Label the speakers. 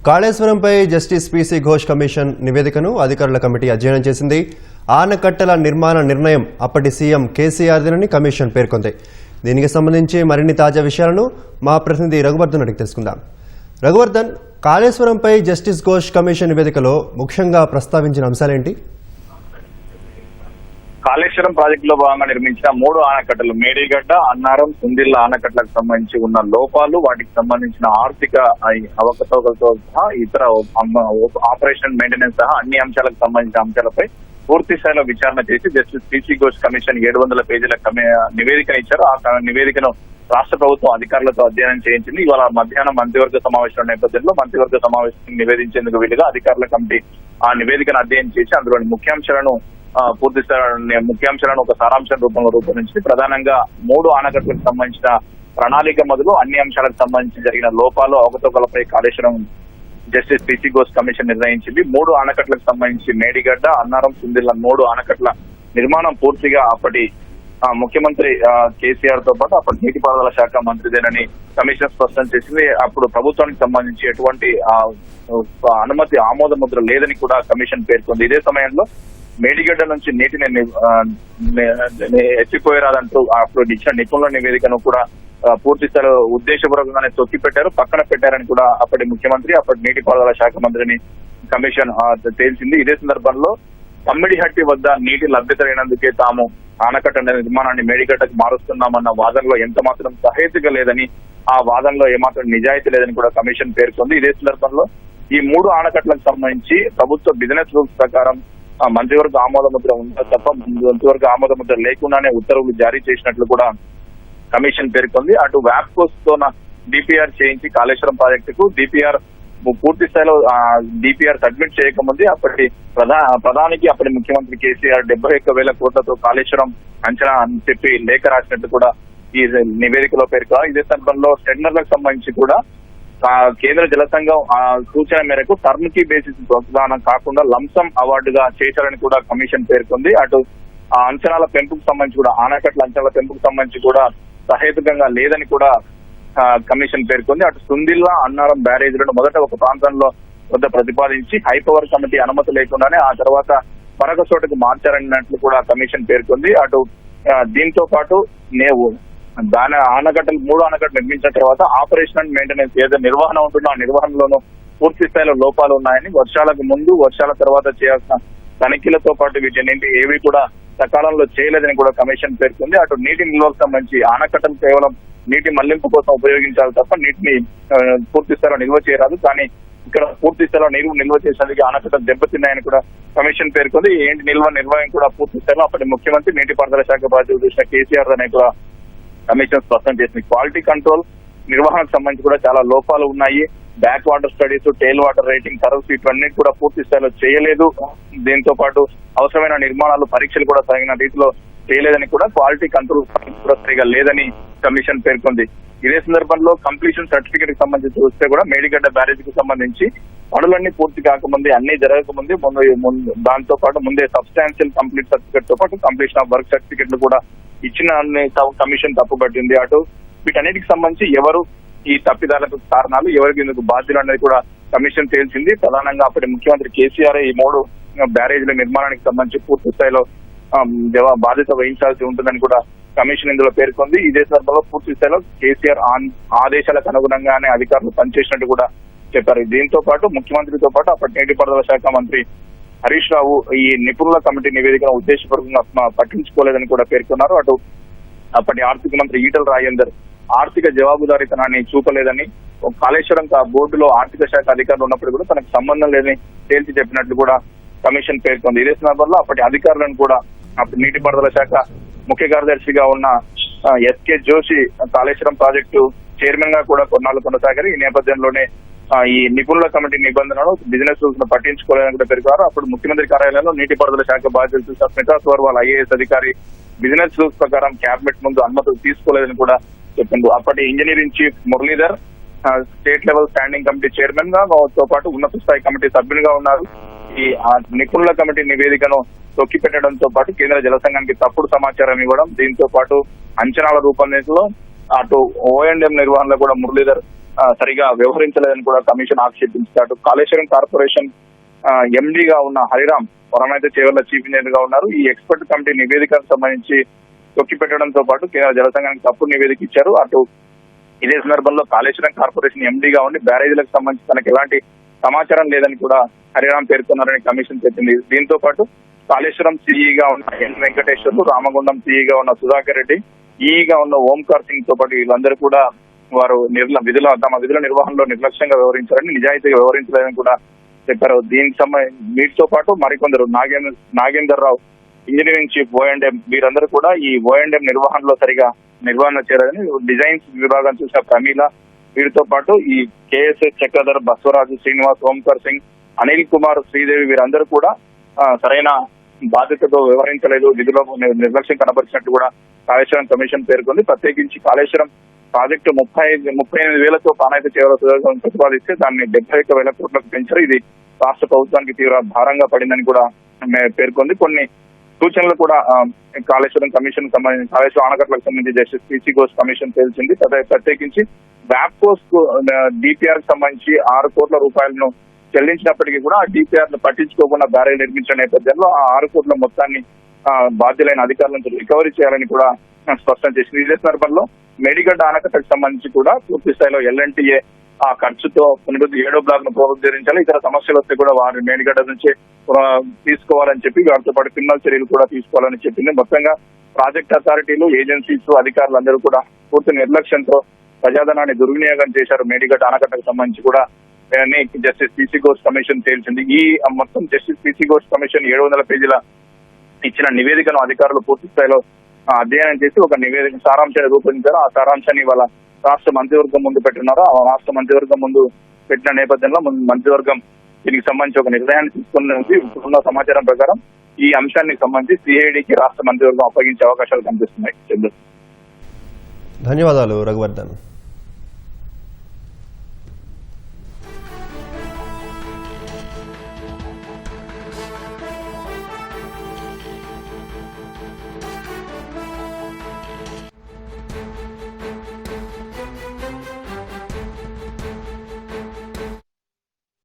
Speaker 1: కాళేశ్వరంపై justice PC Ghosh commission నివేదికను అధికారుల committee అధ్యయనం చేసింది. ఆనకట్టల నిర్మాణ నిర్ణయం అప్పటి సీఎం కేసీఆర్దేనని కమిషన్ పేర్కొంది. దీనికి సంబంధించి మరిన్ని తాజా విషయాలను మా ప్రతినిధి రఘువర్ధన్ అడిగి తెలుసుకుందాం. రఘువర్ధన్, కాళేశ్వరంపై జస్టిస్ ఘోష్ కమిషన్ నివేదికలో ముఖ్యంగా ప్రస్తావించిన అంశాలేంటి?
Speaker 2: కాళేశ్వరం ప్రాజెక్టులో భాగంగా నిర్మించిన 3 ఆనకట్టలు మేడిగడ్డ, అన్నారం, సుందిళ్ల ఆనకట్టలకు సంబంధించి ఉన్న లోపాలు, వాటికి సంబంధించిన ఆర్థిక అవకతవకలతో సహా ఇతర ఆపరేషన్ మెయింటెనెన్స్ సహా అన్ని అంశాలకు సంబంధించిన అంశాలపై పూర్తి స్థాయిలో విచారణ చేసి జస్టిస్ పీసీ ఘోష్ కమిషన్ 700 పేజీల నివేదిక ఇచ్చారు. ఆ నివేదికను రాష్ట్ర ప్రభుత్వం అధికారులతో అధ్యయనం చేయించింది. ఇవాళ మధ్యాహ్నం మంత్రివర్గ సమావేశం నేపథ్యంలో మంత్రివర్గ సమావేశం నివేదించేందుకు వీలుగా అధికారుల కమిటీ ఆ నివేదికను అధ్యయనం చేసి అందులోని ముఖ్యాంశాలను ఒక సారాంశం రూపంలో రూపొందించి ప్రధానంగా 3 ఆనకట్టలకు సంబంధించిన ప్రణాళిక మొదలు అన్ని అంశాలకు సంబంధించి జరిగిన లోపాలు, అవకతవకలపై Kaleshwaram Justice PC Ghosh commission నిర్ణయించింది. 3 ఆనకట్టలకు సంబంధించి మేడిగడ్డ, అన్నారం, సుందిళ్ల 3 ఆనకట్టల నిర్మాణం పూర్తిగా అప్పటి ముఖ్యమంత్రి కేసీఆర్ తో పాటు అప్పటి నీటిపారుదల శాఖ మంత్రిదేనని కమిషన్ స్పష్టం చేసింది. అప్పుడు ప్రభుత్వానికి సంబంధించి ఎటువంటి అనుమతి ఆమోద ముద్ర లేదని కూడా కమిషన్ పేర్కొంది. ఇదే సమయంలో మేడిగడ్డ నుంచి నీటిని ఎత్తిపోయరాదంటూ అప్పుడు ఇచ్చిన నిపుణుల నివేదికను కూడా పూర్తి స్థాయిలో ఉద్దేశపూర్వకంగానే తొక్కి పెట్టారు, పక్కన పెట్టారని కూడా అప్పటి ముఖ్యమంత్రి, అప్పటి నీటిపారుదల శాఖ మంత్రిని కమిషన్ తేల్చింది. ఇదే సందర్భంలో పమ్మిడిహట్టి వద్ద నీటి లభ్యత లేనందుకే తాము ఆనకట్ట నిర్మాణాన్ని మేడిగడ్డకు మారుస్తున్నామన్న వాదనలో ఎంత మాత్రం సహేతుగా లేదని, ఆ వాదనలో ఏమాత్రం నిజాయితీ లేదని కూడా కమిషన్ పేర్కొంది. ఇదే సందర్భంలో ఈ 3 ఆనకట్టలకు సంబంధించి ప్రభుత్వ బిజినెస్ రూల్స్ ప్రకారం మంత్రివర్గ ఆమోద ముద్ర ఉందా తప్ప మంత్రివర్గ ఆమోద ముద్ర లేకుండానే ఉత్తర్వులు జారీ చేసినట్లు కూడా కమిషన్ పేర్కొంది. అటు వ్యాప్కోస్ తో డిపిఆర్ చేయించి కాళేశ్వరం ప్రాజెక్టుకు డిపిఆర్ పూర్తి స్థాయిలో డిపిఆర్ సబ్మిట్ చేయకముందే అప్పటి ప్రధానికి అప్పటి ముఖ్యమంత్రి కేసీఆర్ 71,000 కోట్లతో కాళేశ్వరం అంచనా అని చెప్పి లేఖ రాసినట్టు కూడా ఈ నివేదికలో పేర్కొన్నారు. ఇదే సందర్భంలో టెండర్లకు సంబంధించి కూడా కేంద్ర జల సంఘం సూచన మేరకు టర్మ్ కి బేసిస్ ప్రధానం కాకుండా లంసమ్ అవార్డుగా చేశారని కూడా కమిషన్ పేర్కొంది. అటు ఆ అంచనాల పెంపుకు సంబంధించి కూడా ఆనకట్ల అంచనాల పెంపుకు సంబంధించి కూడా సహేతుకంగా లేదని కూడా కమిషన్ పేర్కొంది. అటు సుందిళ్ల, అన్నారం బ్యారేజీలను మొదట ఒక ప్రాంతంలో వద్ద ప్రతిపాదించి హైపవర్ కమిటీ అనుమతి లేకుండానే ఆ తర్వాత మరొక చోటుకు మార్చారన్నట్లు కూడా కమిషన్ పేర్కొంది. అటు దీంతో పాటు దాని ఆనకట్టలు 3 ఆనకట్టలు నిర్మించిన తర్వాత ఆపరేషన్ అండ్ మెయింటెనెన్స్ ఏదైతే నిర్వహణ ఉంటుందో ఆ నిర్వహణలోనూ పూర్తి స్థాయిలో లోపాలు ఉన్నాయని, వర్షాలకు ముందు వర్షాల తర్వాత చేయాల్సిన తనిఖీలతో పాటు వీటన్నింటి ఏవి కూడా సకాలంలో చేయలేదని కూడా కమిషన్ పేర్కొంది. అటు నీటి నిల్వకు సంబంధించి ఆనకట్టలు కేవలం నీటి మళ్లింపు కోసం ఉపయోగించాలి తప్ప నీటిని పూర్తి స్థాయిలో నిల్వ చేయరాదు. కానీ ఇక్కడ పూర్తి స్థాయిలో నీరు నిల్వ చేసేందుకు ఆనకట్టలు దెబ్బతిన్నాయని కూడా కమిషన్ పేర్కొంది. ఏంటి నిర్వహణ కూడా పూర్తి స్థాయిలో అప్పటి ముఖ్యమంత్రి నీటిపారుదల శాఖ బాధ్యత చూసిన కేసీఆర్ అనే కూడా కమిషన్ స్పష్టం చేసింది. క్వాలిటీ కంట్రోల్ నిర్వహణకు సంబంధించి కూడా చాలా లోపాలు ఉన్నాయి. బ్యాక్ వాటర్ స్టడీస్, టేల్ వాటర్ రేటింగ్ కర్వ్స్ ఇవన్నీ కూడా పూర్తి స్థాయిలో చేయలేదు. దీంతో పాటు అవసరమైన నిర్మాణాలు, పరీక్షలు కూడా తగిన రీతిలో చేయలేదని కూడా, క్వాలిటీ కంట్రోల్ కూడా సరిగా లేదని కమిషన్ పేర్కొంది. ఇదే సందర్భంలో కంప్లీషన్ సర్టిఫికేట్ కి సంబంధించి చూస్తే కూడా మేడిగడ్డ బ్యారేజ్ కి సంబంధించి పనులన్నీ పూర్తి కాకముందే, అన్ని జరగకముందే దాంతో పాటు ముందే సబ్స్టాన్షియల్ కంప్లీట్ సర్టిఫికేట్ తో పాటు కంప్లీషన్ ఆఫ్ వర్క్ సర్టిఫికేట్లు కూడా ఇచ్చిన కమిషన్ తప్పుపట్టింది. అటు వీటన్నిటికి సంబంధించి ఎవరు ఈ తప్పిదాలకు కారణాలు, ఎవరికి ఇందుకు బాధ్యులు అనేది కూడా కమిషన్ తేల్చింది. ప్రధానంగా అప్పటి ముఖ్యమంత్రి కేసీఆర్ ఈ 3 బ్యారేజీల నిర్మాణానికి సంబంధించి పూర్తి స్థాయిలో బాధ్యత వహించాల్సి ఉంటుందని కూడా కమిషన్ ఇందులో పేర్కొంది. ఇదే సందర్భంలో పూర్తి స్థాయిలో కేసీఆర్ ఆదేశాలకు అనుగుణంగానే అధికారులు పనిచేసినట్టు కూడా చెప్పారు. దీంతో పాటు ముఖ్యమంత్రితో పాటు అప్పటి నీటిపారుదల శాఖ మంత్రి హరీష్ రావు ఈ నిపుణుల కమిటీ నివేదికను ఉద్దేశపూర్వకంగా పట్టించుకోలేదని కూడా పేర్కొన్నారు. అటు అప్పటి ఆర్థిక మంత్రి ఈటల రాజేందర్ ఆర్థిక జవాబుదారీతనాన్ని చూపలేదని, కాళేశ్వరం బోర్డులో ఆర్థిక శాఖ అధికారులు ఉన్నప్పుడు కూడా తనకు సంబంధం లేదని తేల్చి చెప్పినట్లు కూడా కమిషన్ పేర్కొంది. ఇదే సందర్భంలో అప్పటి అధికారులను కూడా అప్పుడు నీటిపారుదల శాఖ ముఖ్య కార్యదర్శిగా ఉన్న SK Joshi Kaleshwaram project chairman గా కూడా కొన్నాళ్ళు కొనసాగారు. ఈ నేపథ్యంలోనే ఈ నిపుణుల కమిటీ నిబంధనలు, బిజినెస్ రూల్స్ ను పట్టించుకోలేదని కూడా పేర్కొన్నారు. అప్పుడు ముఖ్యమంత్రి కార్యాలయంలో నీటిపారుదల శాఖ బాధ్యతలు స్మితా సోర్వాల్ ఐఏఎస్ అధికారి బిజినెస్ రూల్స్ ప్రకారం క్యాబినెట్ ముందు అనుమతులు తీసుకోలేదని కూడా చెప్పింది. అప్పటి engineering chief Muralidhar state level standing committee chairman గా తో పాటు ఉన్నత స్థాయి కమిటీ సభ్యులుగా ఉన్నారు. ఈ నిపుణుల కమిటీ నివేదికను తొక్కిపెట్టడంతో పాటు కేంద్ర జల సంఘానికి తప్పుడు సమాచారం ఇవ్వడం, దీంతో పాటు అంచనాల రూపొందించలో అటు ఓఎండ్ఎం నిర్వహణలో కూడా మురళీధర్ సరిగా వ్యవహరించలేదని కూడా కమిషన్ ఆక్షేపించారు. కాళేశ్వరం కార్పొరేషన్ ఎండీగా ఉన్న హరిరామ్ వరమైతే చేవల్ల చీఫ్ ఇంజనీర్ గా ఉన్నారు. ఈ ఎక్స్పర్ట్ కమిటీ నివేదికకు సంబంధించి తొక్కి పెట్టడంతో పాటు కేంద్ర జల సంఘానికి తప్పుడు నివేదిక ఇచ్చారు. అటు ఇదే సందర్భంలో కాళేశ్వరం కార్పొరేషన్ ఎండీగా ఉండి బ్యారేజీలకు సంబంధించి తనకు ఎలాంటి సమాచారం లేదని కూడా హరిరామ్ పేర్కొన్నారని కమిషన్ చెప్పింది. దీంతో పాటు కాళేశ్వరం సిఈగా ఉన్న ఎన్ వెంకటేశ్వర్లు, రామగుండం సిఈగా ఉన్న సుధాకర్ రెడ్డి, ఈగా ఉన్న ఓంకార్ సింగ్ తో పాటు వీళ్ళందరూ కూడా వారు తమ విధుల నిర్వహణలో నిర్లక్ష్యంగా వ్యవహరించారని, నిజాయితీగా వ్యవహరించలేదని కూడా చెప్పారు. దీనికి వీటితో పాటు మరికొందరు నాగేందర్ రావు, ఇంజనీరింగ్ చీఫ్ O&M, వీరందరూ కూడా ఈ O&M నిర్వహణలో సరిగా నిర్వహణ చేయాలని, డిజైన్స్ విభాగం చూసిన ప్రమీల, వీరితో పాటు ఈ కేఎస్ఎస్ చక్రధర్, బస్వరాజు, శ్రీనివాస్, ఓంకార్ సింగ్, అనిల్ కుమార్, శ్రీదేవి వీరందరూ కూడా సరైన బాధ్యతతో వ్యవహరించలేదు, విధుల్లో నిర్లక్ష్యం కనబరిచినట్టు కూడా కాళేశ్వరం కమిషన్ పేర్కొంది. ప్రత్యేకించి కాళేశ్వరం ప్రాజెక్టు 38,000 పానైతే చేయాలని ప్రతిపాదిస్తే దాన్ని 71,000 కోట్లకు పెంచారు. ఇది రాష్ట్ర ప్రభుత్వానికి తీవ్ర భారంగా పడిందని కూడా పేర్కొంది. కొన్ని సూచనలు కూడా కాళేశ్వరం కమిషన్ కాళేశ్వరం ఆనకట్టలకు సంబంధించి జస్టిస్ పిసి ఘోష్ కమిషన్ తేల్చింది. ప్రత్యేకించి వ్యాప్కోస్ డిపిఆర్ కి సంబంధించి 6 కోట్ల రూపాయలను చెల్లించినప్పటికీ కూడా ఆ డిపిఆర్ ను పట్టించుకోకుండా బ్యారేజ్ నిర్మించిన నేపథ్యంలో ఆ 6 కోట్ల మొత్తాన్ని బాధ్యులైన అధికారుల నుంచి రికవరీ చేయాలని కూడా స్పష్టం చేసింది. ఇదే సందర్భంలో మేడిగడ్డ ఆనకట్టకు సంబంధించి కూడా పూర్తి స్థాయిలో LNTA ఆ ఖర్చుతో పునరుద్ధి 7వ బ్లాక్ ను పునరుద్ధరించాలి. ఇతర సమస్యలు వస్తే కూడా వారి మేడిగడ్డ నుంచి తీసుకోవాలని చెప్పి, వారితో పాటు క్రిమినల్ చర్యలు కూడా తీసుకోవాలని చెప్పింది. మొత్తంగా ప్రాజెక్ట్ అథారిటీలు, ఏజెన్సీస్, అధికారులందరూ కూడా పూర్తి నిర్లక్ష్యంతో ప్రజాధనాన్ని దుర్వినియోగం చేశారు. మేడిగడ్డ ఆనకట్టకు సంబంధించి కూడా జస్టిస్ పిసి ఘోష్ కమిషన్ తేల్చింది. ఈ మొత్తం జస్టిస్ పిసి ఘోష్ కమిషన్ 700 పేజీల ఇచ్చిన నివేదికను అధికారులు పూర్తి స్థాయిలో అధ్యయనం చేసి ఒక నివేదిక సారాంశాన్ని రూపొందించారు. ఆ సారాంశాన్ని వాళ్ళ రాష్ట్ర మంత్రివర్గం ముందు పెట్టినారు. ఆ రాష్ట్ర మంత్రివర్గం ముందు పెట్టిన నేపథ్యంలో మంత్రివర్గం దీనికి సంబంధించి ఒక నిర్ణయాన్ని తీసుకున్నది. ఇప్పుడున్న సమాచారం ప్రకారం ఈ అంశానికి సంబంధించి సిఐడికి రాష్ట్ర మంత్రివర్గం అప్పగించే అవకాశాలు కనిపిస్తున్నాయి.
Speaker 1: ధన్యవాదాలు రఘువర్ధన్.